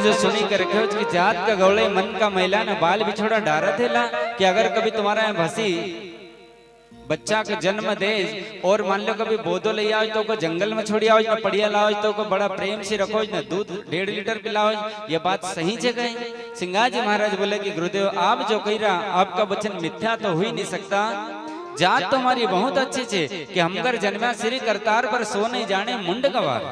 जो सुनी कर रखे हो कि जात का गौले मन का मैला न बाल बिछोड़ा डारा थेला, कि अगर कभी तुम्हारा यहाँ भसी बच्चा का जन्म दे और मान लो कभी बोधो ले आओ तो को जंगल में छोड़ी आओ, न पड़िया लाओ तो को बड़ा प्रेम से रखो, न दूध 1.5 लीटर पिलाओ, ये बात सही जगह है। सिंगाजी जी महाराज बोले कि गुरुदेव आप जो कह रहा आपका वचन मिथ्या तो हो ही नहीं सकता। जात तो हमारी बहुत अच्छी छे कि हम कर जन्मा श्री करतार पर सो नहीं जाने मुंड गवार।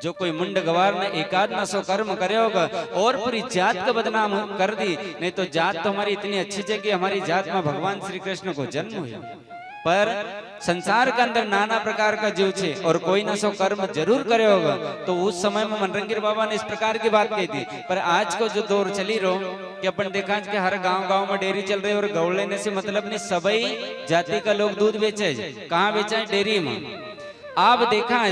जो कोई मुंड गवार ने एकाद न सो कर्म करे होगा और पूरी जात का बदनाम कर दी। नहीं तो जात तो हमारी इतनी अच्छी है कि हमारी जात में भगवान श्री कृष्ण को जन्म हुआ। पर संसार के अंदर नाना प्रकार का जीव छे और कोई न सो कर्म जरूर करे होगा। तो उस समय में मनरंगीर बाबा ने इस प्रकार की बात कही थी। पर आज को जो दौर चली रहो कि अपन देखा कि हर गांव-गांव में डेयरी चल रही है और गौ लेने से मतलब नहीं, सभी जाति का लोग दूध बेचे। कहाँ बेचा है? डेयरी में। आप देखा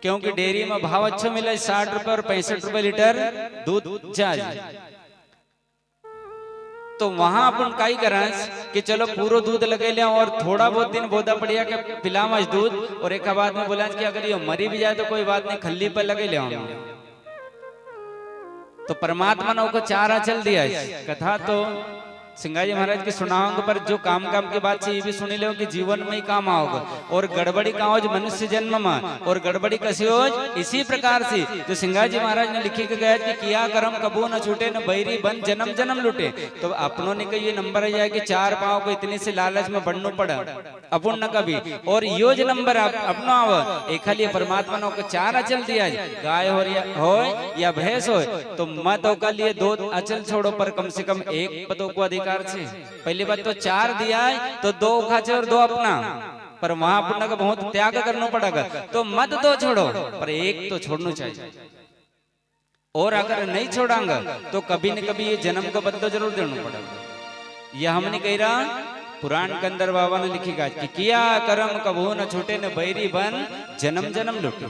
क्योंकि डेयरी में भाव अच्छा मिला, 60 रुपए और 65 रुपए लीटर दूध चाहिए। तो वहां अपन काई करा कि चलो पूरा दूध लगे लिया और थोड़ा बहुत दिन बोधा पड़िया के पिलावा दूध, और एक बाद में बोला कि अगर ये मरी भी जाए तो कोई बात नहीं, खल्ली पर लगे लिया। तो परमात्मा ने को चारा चल दिया कथा। तो सिंगाजी महाराज के सुनाओगे पर जो काम की बात से ये भी सुनी लो कि जीवन में ही काम आओगे। और गड़बड़ी का हो मनुष्य जन्म में, और गड़बड़ी कैसी हो इसी प्रकार से जो सिंगाजी महाराज ने लिखी के गया कि किया कर्म कबू न छूटे न बैरी बन जन्म जन्म लुटे। तो अपनों ने ये नंबर है कि 4 पाँव को इतने से लालच में बढ़ना पड़ा अपन न कभी, और यो जो नंबर अपना आव एक खाली परमात्मा ने 4 अचल दिया, गाय हो या भैंस हो तो मत के लिए 2 अचल छोड़ो पर कम से कम 1 पदों को अधिकार छे। पहली बात तो 4 दिया है तो 2 खाचे और 2 अपना, पर वहां अपना का बहुत त्याग करना पड़ेगा। तो मत 2 छोड़ो पर 1 तो छोड़ना चाहिए। और अगर नहीं छोड़ांगा तो कभी न कभी ये जन्म को बदलो जरूर देना पड़ेगा। यह हमने कह रहा पुराण के अंदर बाबा ने लिखी कि किया कर्म कबू न छूटे न बैरी बन जन्म जन्म लुटे।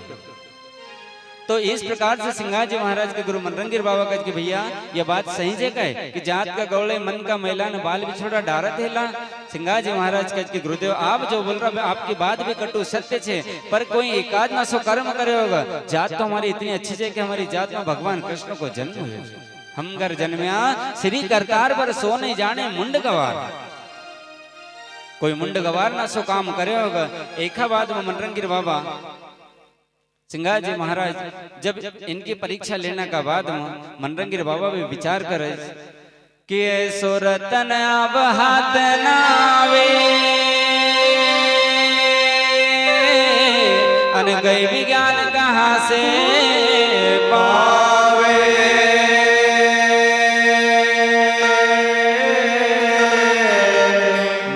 तो इस प्रकार से सिंगाजी महाराज के गुरु मनरंगीर बाबा कह कि भैया ये बात सही जगह है कि जात का गौड़े मन का मैला न बाल बिछोड़ा डारत हेला। सिंगाजी महाराज कह कि गुरुदेव आप जो बोल रहा आपकी बात भी कटु सत्य छे, पर कोई एकाद न सो कर्म करे होगा। जात तो हमारी इतनी अच्छी है कि हमारी जात में भगवान कृष्ण को जन्म हुआ। हम घर जन्मया श्री करतार पर सो नहीं जाने मुंड गवार। कोई मुंड गवार ना सो काम करे होगा। एक बाद में मनरंगीर बाबा सिंगाजी महाराज जब इनकी परीक्षा लेने का बाद में मनरंगीर बाबा भी विचार करे कि सो रतन अब हाथ नावे अन गए विज्ञान कहाँ से पावे।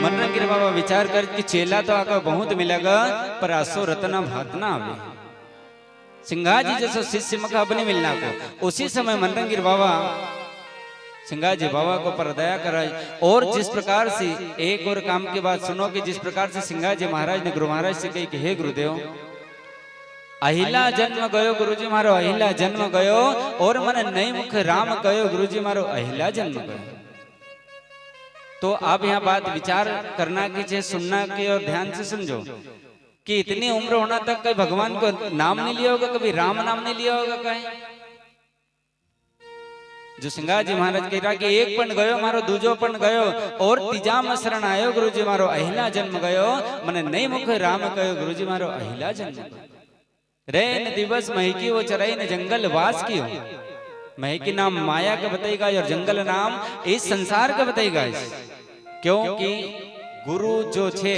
मनरंगीर बाबा विचार कर कि चेला तो आकर बहुत मिलेगा पर असो रतना भात ना आवे। सिंगाजी जैसे शिष्य मका अपने मिलना को उसी समय मनरंगीर बाबा सिंगाजी बाबा को पर दया कराई। और जिस प्रकार से एक और काम की बात सुनो कि जिस प्रकार से सिंगाजी महाराज ने गुरु महाराज से कही कि हे गुरुदेव अहिला जन्म गयो गुरुजी मारो अहिला जन्म गयो, और मन नई मुख राम कहो गुरुजी मारो अहिला जन्म गयो। तो आप यहाँ बात विचार करना की चाहिए, सुनना की और ध्यान से समझो कि इतनी उम्र होना तक कभी भगवान को नाम नहीं लिया होगा, कभी राम नाम नहीं लिया होगा। कहीं जो सिंगाजी महाराज कह रहा कि एक पण गयो मारो दूजो पण गयो और तीजा में शरण आयो गुरुजी मारो अहिला जन्म गयो। मने नई मुख राम कहो गुरुजी मारो अहिला जन्म रे न दिवस महकी वो चराई न जंगल वास की हो। महकी नाम माया का बताएगा और जंगल नाम इस संसार का बताएगा। क्योंकि गुरु जो छे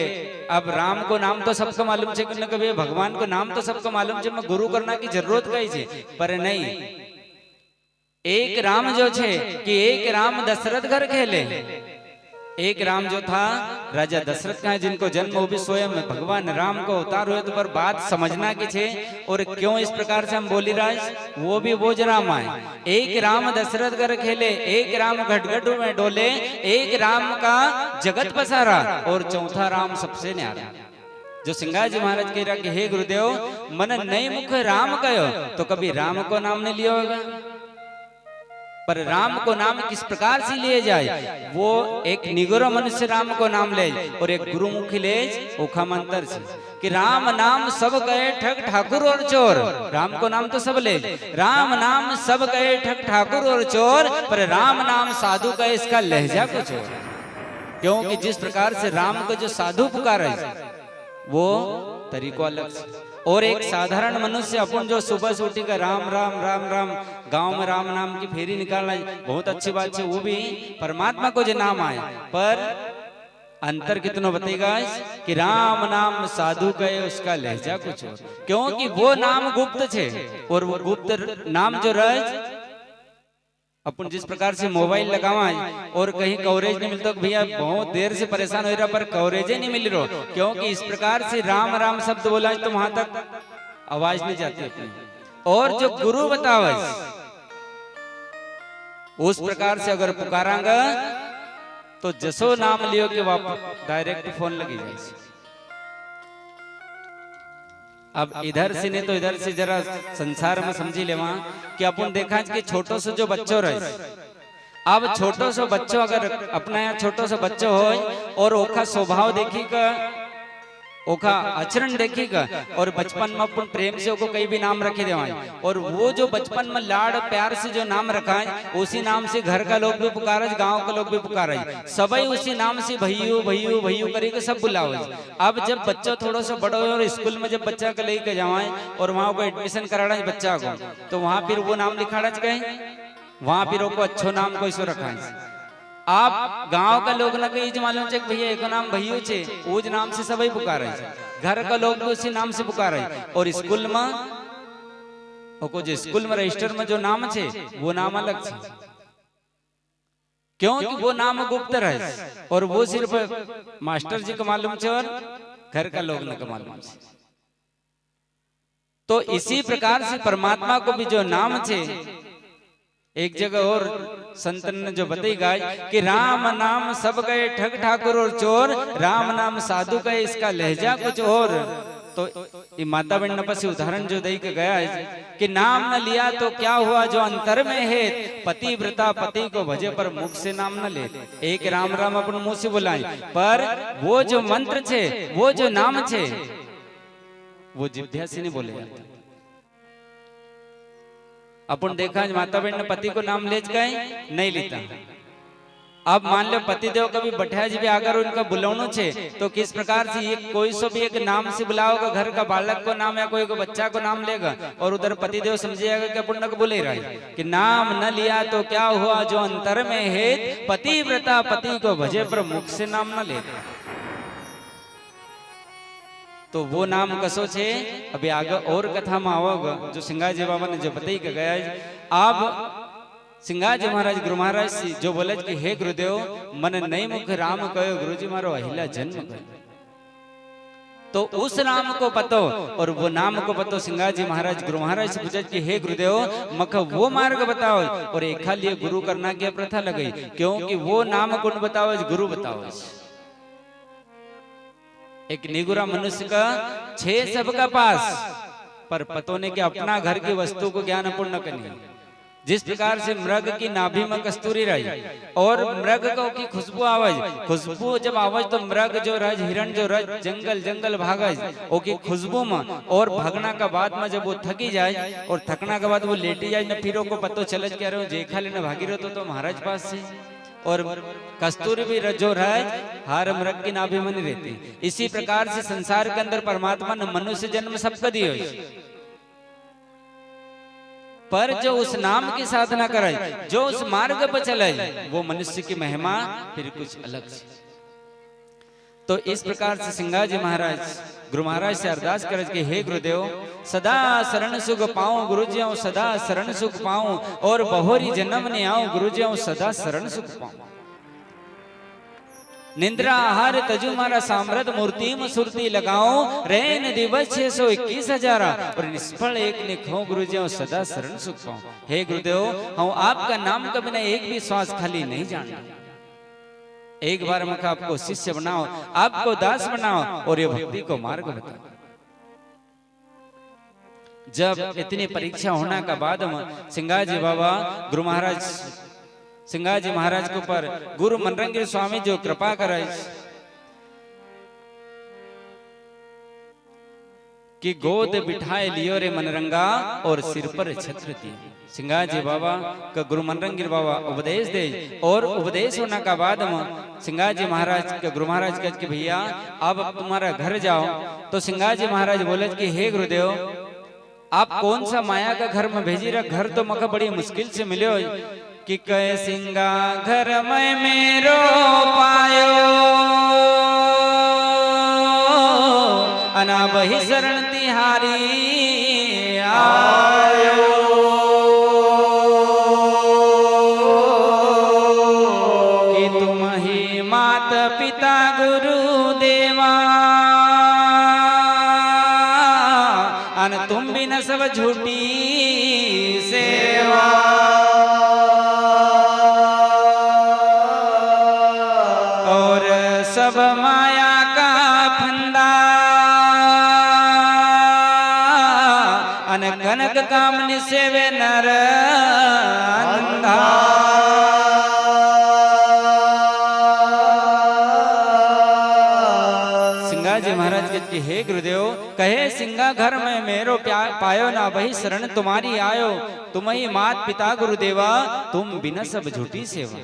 अब राम को नाम तो सबको मालूम है कि कभी भगवान को नाम तो सबको मालूम है, मैं गुरु करना की जरूरत कही है। पर नहीं, एक राम जो छे कि एक राम दशरथ घर खेले। एक राम जो था राजा दशरथ का है जिनको जन्म वो भी स्वयं भगवान राम को अवतार हुए। तो पर बात समझना की छे और क्यों इस प्रकार से हम बोली राज वो भी बोझ राम आए। एक राम दशरथ घर खेले, एक राम घटघट में डोले, एक राम का जगत पसारा और चौथा राम सबसे न्यारा। जो सिंगाजी महाराज कह रहा कि हे गुरुदेव मन नई मुख राम कहो, तो कभी राम को नाम नहीं लिया होगा। पर राम को नाम किस प्रकार से लिए जाए, वो एक निगुर मनुष्य राम को नाम ले और एक गुरुमुखी ले ओखा मंत्र से कि राम नाम सब गए ठग ठाकुर और चोर। राम को नाम तो सब ले, राम नाम सब गए ठग ठाकुर और चोर, पर राम नाम साधु का इसका लहजा कुछ और। क्योंकि जिस प्रकार से राम को जो साधु पुकार है वो तरीको अलग से, और एक साधारण मनुष्य अपन जो सुबह से उठी कर राम राम राम राम गांव में राम नाम की फेरी निकालना बहुत अच्छी बात है, वो भी परमात्मा को जो नाम आए, पर अंतर कितना बताएगा कि राम नाम साधु कहे उसका लहजा कुछ और। क्योंकि वो नाम गुप्त है और वो गुप्त नाम जो रहे अपन जिस प्रकार से मोबाइल लगावा और कहीं कवरेज नहीं मिलता भैया बहुत देर से परेशान हो रहा पर कवरेज ही नहीं मिल रहा, क्योंकि इस प्रकार से राम राम शब्द बोला तो वहां तक आवाज नहीं जाती अपनी। और जो गुरु बतावे उस प्रकार से अगर पुकारांगा तो जसो नाम लियो कि वापस डायरेक्ट फोन लगी जाए। अब इधर से नहीं तो इधर से जरा संसार में समझी ले वहां कि अपन देखा कि छोटो से जो बच्चों रहे, अब छोटो से बच्चों अगर अपना यहाँ छोटो से बच्चों हो और ओखा स्वभाव देखी का ओखा आचरण देखेगा और बचपन में अपन प्रेम से ओको कई भी नाम रखे देवाएं, और वो जो बचपन में लाड़ प्यार से जो नाम रखा है उसी नाम से घर का लोग भी पुकारे, गांव का लोग भी पुकारे, सभी उसी नाम से भैयू भैयू भैयू करके सब बुलाओ। अब जब बच्चा थोड़ा सा बड़ा हो और स्कूल में जब बच्चा को लेके जावाएं और वहां को एडमिशन कराना है बच्चा को, तो वहां फिर वो नाम लिखाना गए, वहां फिर वो अच्छो नाम को इसको रखा है। आप गांव का लोग लगे मालूम है भैया एक नाम भैयू छे, उस नाम से सभी पुकारे, घर का लोग भी उसी नाम से पुकारे, और स्कूल में ओको जो स्कूल में रजिस्टर में जो नाम छे वो नाम अलग छे, क्योंकि वो नाम गुप्त रहे और वो सिर्फ मास्टर जी को मालूम छे और घर का लोग न को मालूम छे। तो इसी प्रकार से परमात्मा को भी जो नाम छे, एक जगह और संतन ने जो बताई गाय कि राम नाम सब गए ठग ठाकुर और चोर, राम नाम साधु का इसका लहजा कुछ और। तो ये माता बहन ने पसी उदाहरण जो दई के गया है कि नाम न लिया तो क्या हुआ जो अंतर में है, पति व्रता पति को भजे पर मुख से नाम न ले। एक राम राम अपन मुंह से बुलाए, पर वो जो मंत्र छे वो जो नाम छे वो जिभ्या से नहीं बोले जाते। अपन देखा माता बहन ने पति को नाम ले गए नहीं लेता। अब मान लो पति देव कभी बैठा जी भी अगर उनका बुलानो छे तो किस प्रकार से ये कोई सो भी एक नाम से बुलाओगा, घर का बालक को नाम या कोई को बच्चा को नाम लेगा और उधर पति देव समझेगा कि अपन को बुले रहा है कि नाम न लिया तो क्या हुआ जो अंतर में है, पति व्रता पति को भजे पर मुख से नाम न ले। तो वो नाम कसो छे अभी आगे और कथा में आओगे जो सिंगाजी बाबा ने जो बताई के गया है। अब सिंगाजी महाराज गुरु महाराज जो बोले कि हे गुरुदेव मन नहीं मुख राम कहो गुरुजी मारो अहिला जन्म कहो, तो उस नाम को पतो और वो नाम को पतो सिंगाजी महाराज गुरु महाराज से पूछे कि हे गुरुदेव मख वो मार्ग बताओ, और एक लिए गुरु करना की प्रथा लगी, क्योंकि वो नाम गुण बताओ गुरु बताओ। एक निगुरा मनुष्य का छे सबका पास, पर पतो ने कि अपना घर की वस्तु को ज्ञान पूर्ण करनी। जिस प्रकार से मृग की नाभि में कस्तूरी रही और मृग को की खुशबू आवाज, खुशबू जब आवाज तो मृग जो रज हिरण जो रज जंगल जंगल भागज ओकी खुशबू में, और भागना का बाद में जब वो थकी जाए और थकना के बाद वो लेटी जाए न फिर को पतो चलज कह रहे हो जेखा लेने भागी रहो तो महाराज पास से, और कस्तूरी भी जो रहे हर मृग की नाभि में नहीं रहती। इसी प्रकार से संसार के अंदर परमात्मा ने मनुष्य जन्म सबको दियो, पर जो उस नाम की साधना करे, जो उस मार्ग पर चले, वो मनुष्य की महिमा फिर कुछ अलग है। तो इस प्रकार से सिंगाजी महाराज गुरु महाराज से अरदास करे कि हे गुरुदेव सदा शरण सुख पाऊं गुरुजियों सदा शरण सुख पाऊं, और बहोरी जन्म ने आऊं गुरुजियों सदा शरण सुख पाऊं। निंद्रा आहार तजु मारा साम्रत मूर्ति में सुरती लगाओ, रैन दिवस 621,000 और निष्फल एक निखो गुरुजियों सदा शरण सुख पाऊं। हे गुरुदेव हम आपका नाम का बिना एक भी श्वास खाली नहीं जानता, एक बार मत आपको शिष्य बनाओ, आपको दास बनाओ और ये भक्ति को मार्ग बताओ। जब इतनी परीक्षा होने का बाद में सिंगाजी बाबा गुरु महाराज सिंगाजी महाराज के ऊपर गुरु मनरंगी स्वामी जो कृपा करे कि गोद बिठाए लियो रे मनरंगा और सिर पर छत्र दिए। सिंगाजी बाबा का गुरु मनरंगी बाबा उपदेश दे और उपदेश होने का बाद में सिंगाजी महाराज का गुरु महाराज कह कि भैया अब तुम्हारा घर जाओ। तो सिंगाजी महाराज बोले कि हे गुरुदेव आप कौन सा माया का घर में भेजी रहा, घर तो मका बड़ी मुश्किल से मिले कि कह सिंगा घर में मेरो पायो अना बही शरण तिहारी आयो कि तुम ही मात पिता गुरु देवा अन तुम भी न सब झूठी सेवा और सब माया का फंदा अन कनक कामनी सेवे नर अंधा। सिंगाजी महाराज के हे गुरुदेव कहे सिंगा घर में मेरो पायो ना वही शरण तुम्हारी आयो तुम ही मात पिता गुरुदेवा तुम बिना सब झूठी सेवा।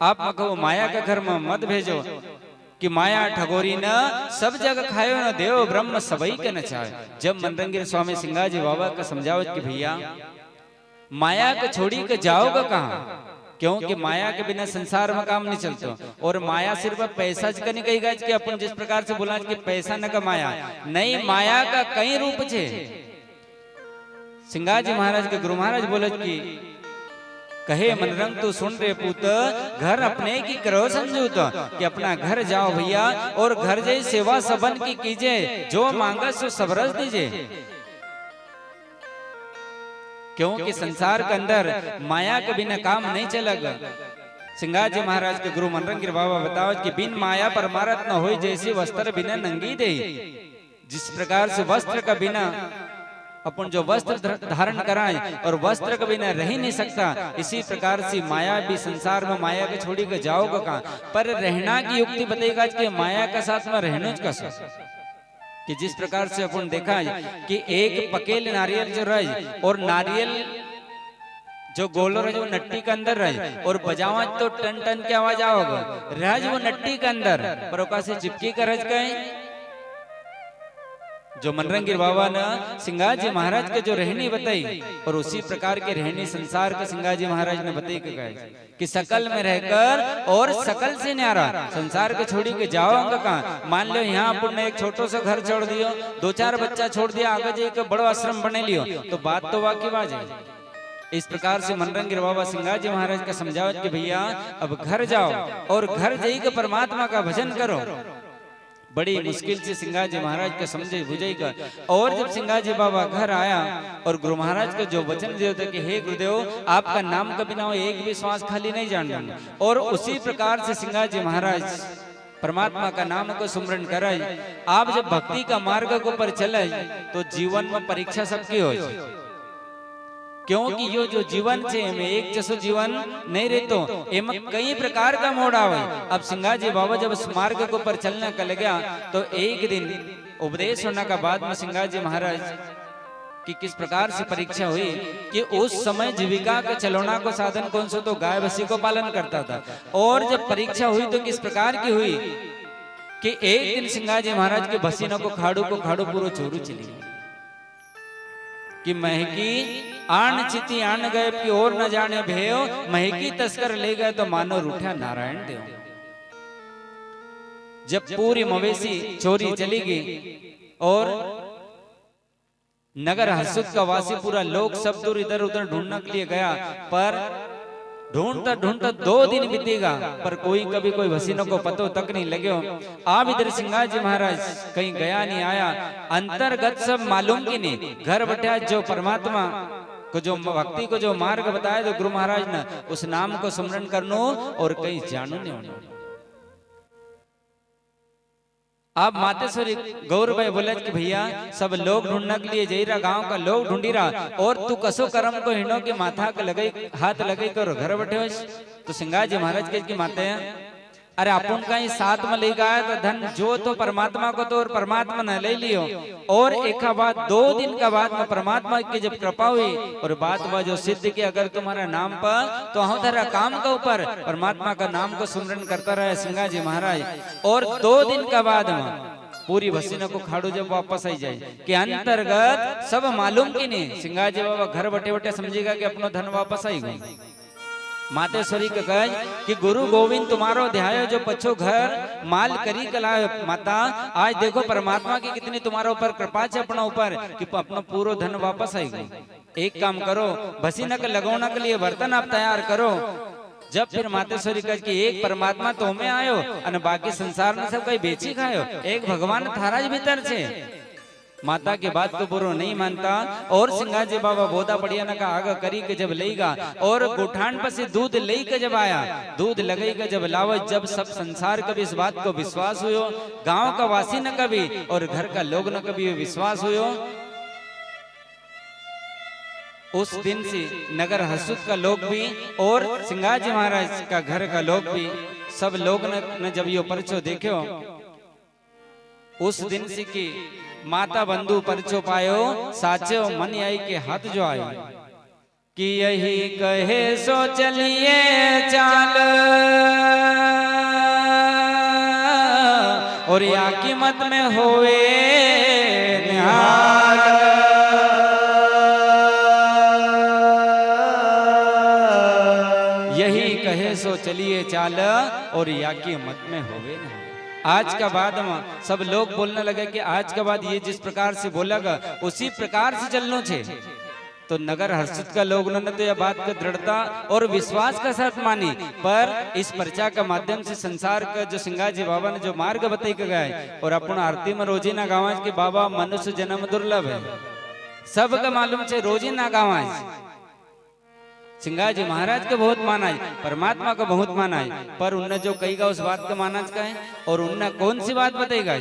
आप मको माया के घर में मत भेजो कि माया ठगोरी न सब जगह खायो न देव ब्रह्म सबई के न चाहे। जब मनरंगी स्वामी सिंगाजी बाबा का समझावत कि भैया माया को छोड़ी के जाओगे कहाँ, क्योंकि माया के बिना संसार में काम नहीं चलता। और माया सिर्फ पैसा का नहीं कही गई कि अपन जिस प्रकार से बोला कि पैसा न कमाया नहीं, माया का कई रूप छे। सिंगाजी महाराज के गुरु महाराज बोले कि कहे मनरंग तू सुन रे पुत घर अपने की करो समझू तो कि अपना घर जाओ भैया और घर जाई सेवा सबन की कीजिए जो मांगा सो सबरस दीजिए। क्योंकि संसार के अंदर माया के बिना काम नहीं चलेगा। सिंगाजी महाराज के गुरु मनरंगी बाबा बताओ कि बिन माया परमारथ न हो जैसी वस्त्र बिना नंगी दे। जिस प्रकार से वस्त्र का बिना अपन जो वस्त्र धारण कराए और वस्त्र के बिना रह ही नहीं सकता, इसी प्रकार से माया भी संसार में माया के छोड़ी के जाओगे कहाँ। पर रहना की युक्ति बताएगा कि माया का साथ में रहना का कि जिस प्रकार से अपन देखा कि एक पकेल नारियल जो रहे और नारियल जो गोलो रहे वो नट्टी के अंदर रहे और बजावा तो टन टन की आवाज आओगे रज वो नट्टी के अंदर पर से चिपकी कर रज गए। जो मनरंगी बाबा ने सिंगाजी महाराज के जो रहनी बताई और उसी प्रकार के रहनी संसार के सिंगाजी महाराज ने बताई कि सकल में रहकर और सकल से न्यारा संसार के छोड़ी के जाओगे कहाँ। मान लो यहाँ अपन ने एक छोटो सा घर छोड़ दियो, दो चार बच्चा छोड़ दिया, आगे जाकर बड़ो आश्रम बने लियो तो बात तो वाकई बात है। इस प्रकार से मनरंगी बाबा सिंगाजी महाराज का समझावत कि भैया अब घर जाओ और घर जाकर परमात्मा का भजन करो। बड़ी मुश्किल से सिंगाजी महाराज का समझे बुझेगा। और जब सिंगाजी बाबा घर आया और गुरु महाराज का जो वचन दिया था कि हे गुरुदेव आपका नाम कभी ना हो, एक भी श्वास खाली नहीं जान दूंगा। और उसी प्रकार से सिंगाजी महाराज परमात्मा का नाम को सुमरण कराए। आप जब भक्ति का मार्ग को पर चले तो जीवन में परीक्षा सबकी हो, क्योंकि यो जो जीवन छे में एक जैसो जीवन नहीं रहतो, एम कई प्रकार का मोड़ आवे। अब सिंगाजी बाबा जब उस मार्ग को पर चलने का लगा तो एक दिन उपदेश होने का बाद में सिंगाजी महाराज की किस प्रकार से परीक्षा हुई कि उस समय जीविका के चलौना को साधन कौन सा तो गाय भैंसी को पालन करता था। और जब परीक्षा हुई तो किस प्रकार की हुई कि एक दिन सिंगाजी महाराज के भसीनों को खाड़ू पूरा चोरू चली कि महकी आन चिति आन गए कि और न जाने भेयो, महकी तस्कर ले गए तो मानो रूठा नारायण देव। जब पूरी मवेशी चोरी चली गई और नगर हसुद का वासी पूरा लोग सब दूर इधर उधर ढूंढने के लिए गया, पर ढूंढता ढूंढता 2 दिन बीतेगा पर कोई कभी कोई भसीनों को पतो तक नहीं लगे। आप इधर सिंगाजी महाराज कहीं गया नहीं आया, अंतर्गत सब मालूम की नहीं। घर बैठा जो परमात्मा को जो भक्ति को जो मार्ग बताया तो गुरु महाराज ने उस नाम को स्मरण करनो और कहीं जानू नहीं होने। अब मातेश्वरी गौरबाई बोले कि भैया सब लोग ढूंढने के लिए जई रहा, गांव का लोग ढूंढी रहा, और तू कसो करम को हिनो के माथा के लगे हाथ लगे करो घर बैठे हो। तो सिंगाजी जी महाराज के की माते हैं, अरे अपन कहीं साथ में ले गया तो धन जो तो परमात्मा को तो और परमात्मा ने ले लियो। और एक बाद 2 दिन का बाद में परमात्मा की जब कृपा हुई और बात वह जो सिद्ध की अगर तुम्हारा नाम पर तो हम तेरा काम के ऊपर परमात्मा का नाम को सुमरन करता रहे सिंगाजी महाराज। और 2 दिन का बाद में पूरी भसीना को खाड़ू जब वापस आई जाए कि अंतर्गत सब मालूम की नहीं, सिंगाजी बाबा घर बैठे बैठे समझेगा कि अपना धन वापस आई गई। मातेश्वरी के कहे कि गुरु गोविंद तुम्हारो ध्यायो जो पछो घर माल करी कला माता, आज देखो परमात्मा की कितनी तुम्हारे ऊपर कृपा है अपना ऊपर कि अपना पूरा धन वापस आई गई। एक काम करो, भसीना के लगौना के लिए बर्तन आप तैयार करो। जब फिर मातेश्वरी कहे कि एक परमात्मा तो में आयो और बाकी संसार में सब कहीं बेची खायो, एक भगवान थारा भीतर छे। माता के बात को बुरो नहीं मानता और सिंगाजी बाबा बोधा बढ़िया ना का आगा करी के जब लेगा और गुठान पर से दूध ले के जब आया, दूध लगे के जब लावा, जब सब संसार कभी इस बात को विश्वास हुयो, गांव का वासी न कभी और घर का लोग न कभी विश्वास हुयो। उस दिन से नगर हसुद का लोग भी और सिंगाजी महाराज का घर का लोग भी सब लोग ने जब यो परचो देखो, उस दिन से की माता बंधु परचो पायो साचो मन आई के हाथ जो आयो कि यही कहे सो चलिए चाल और या कीमत में होवे निहाल। यही कहे सो चलिए चाल और या कीमत में होवे निहाल। आज का बाद में सब लोग बोलने लगे कि आज के बाद ये जिस प्रकार से बोलेगा उसी प्रकार से चलना चाहिए। तो नगर हर्षित का लोगों ने तो यह बात को दृढ़ता और विश्वास का साथ मानी। पर इस पर्चा का माध्यम से संसार का जो सिंगाजी बाबा ने जो मार्ग बताई के गए और अपन आरती में रोजी ना गाँव के बाबा मनुष्य जन्म दुर्लभ है, सबका मालूम है रोजी ना गाँव। सिंगाजी महाराज के बहुत माना है, परमात्मा को बहुत माना है, पर उनने जो कही उस बात को माना है और उनने कौन सी बात बताई।